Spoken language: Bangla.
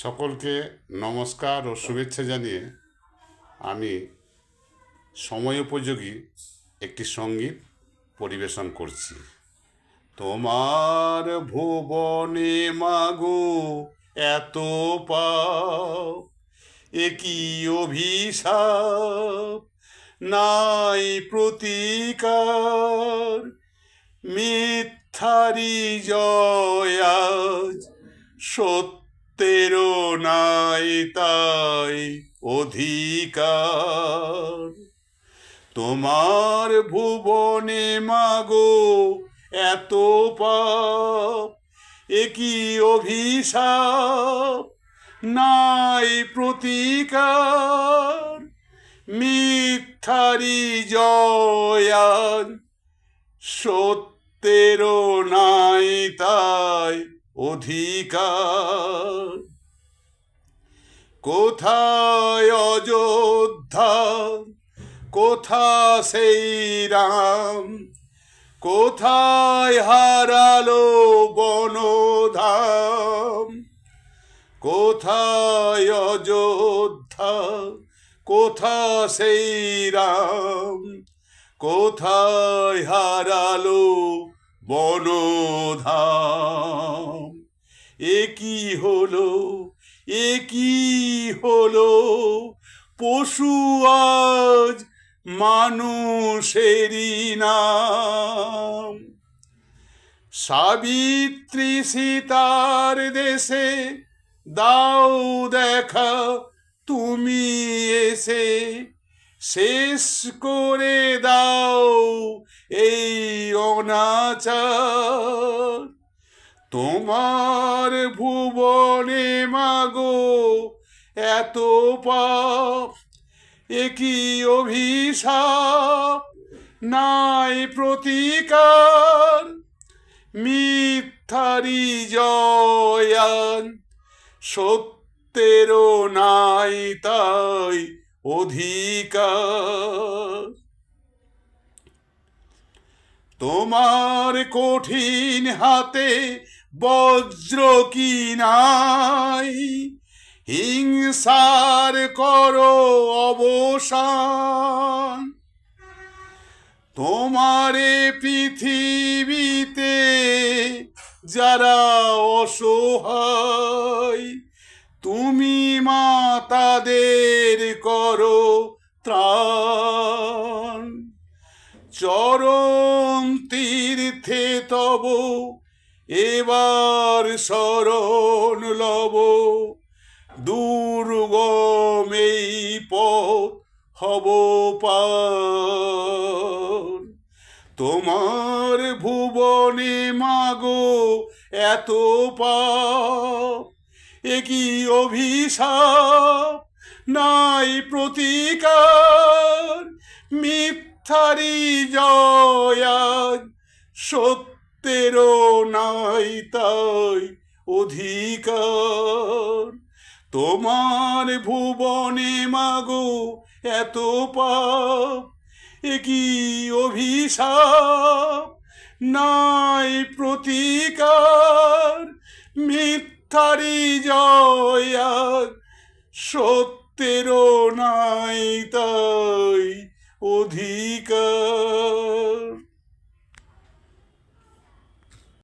সকলকে নমস্কার ও শুভেচ্ছা জানিয়ে আমি সময়োপযোগী একটি সঙ্গীত পরিবেশন করছি। তোমার ভুবনে মাগো এত পাপ, এ কি অভিশাপ, নাই প্রতিকার, মিথ্যারি জয় আজ, সত্যেরও নাই তাই অধিকার। তোমার ভুবনে মাগো এত পাপ, এ কি অভিশাপ, নাই প্রতিকার, মিথ্যারি জয় আজ, সত্যেরও নাই তাই অধিকার। কোথায় অযোধ্যা, কোথা সেই রাম, কোথায় হারালো বনধাম। কোথায় অযোধ্যা, কোথা সেই রাম, কোথায় হারালো বনধাম। এ কি হলো, এ কি হলো, পশু আজ মানুষেরই নাম। সাবিত্রী সীতার দেশে দাও দেখা তুমি এসে, শেষ করে দাও এই অনাচার। তোমার ভুবনে মাগো এত পাপ, এ কি অভিশাপ, নাই প্রতিকার, মিথ্যারি জয় আজ, সত্যেরও নাই তাই অধিকার। তোমার কঠিন হাতে বজ্র কি নাই, হিংসার করো অবসান। তোমারে পৃথিবীতে যারা অসহায়, তুমি মা তাদের করো ত্রাণ। চরণ তীর্থে তব এবার শরণ লব, দুর্গম এই পথ হব পার। তোমার ভুবনে মাগো এত পাপ, এ কি অভিশাপ, নাই প্রতিকার, মিথ্যারি জয় আজ, সত্যেরও নাই তাই অধিকার। তোমার ভুবনে মাগো এত পাপ, এ কি অভিশাপ, নাই প্রতিকার, মিথ্যারি জয় আজ, সত্যেরও নাই তাই অধিকার।